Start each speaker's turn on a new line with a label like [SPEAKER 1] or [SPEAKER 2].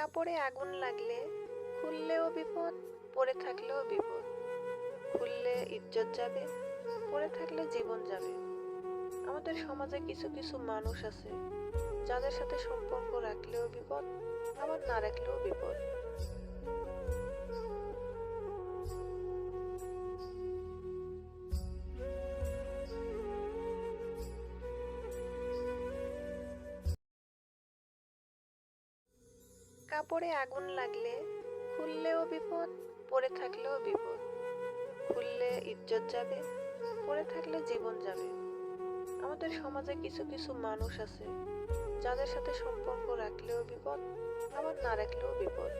[SPEAKER 1] কাপড়ে আগুন লাগলে খুললেও বিপদ, পড়ে থাকলেও বিপদ। খুললে ইজ্জত যাবে, পড়ে থাকলে জীবন যাবে। আমাদের সমাজে কিছু কিছু মানুষ আছে যাদের সাথে সম্পর্ক রাখলেও বিপদ, আবার না রাখলেও বিপদ। কাপড়ে আগুন লাগলে খুললেও বিপদ, পড়ে থাকলেও বিপদ। খুললে ইজ্জত যাবে, পড়ে থাকলে জীবন যাবে। আমাদের সমাজে কিছু কিছু মানুষ আছে যাদের সাথে সম্পর্ক রাখলেও বিপদ, আবার না রাখলেও বিপদ।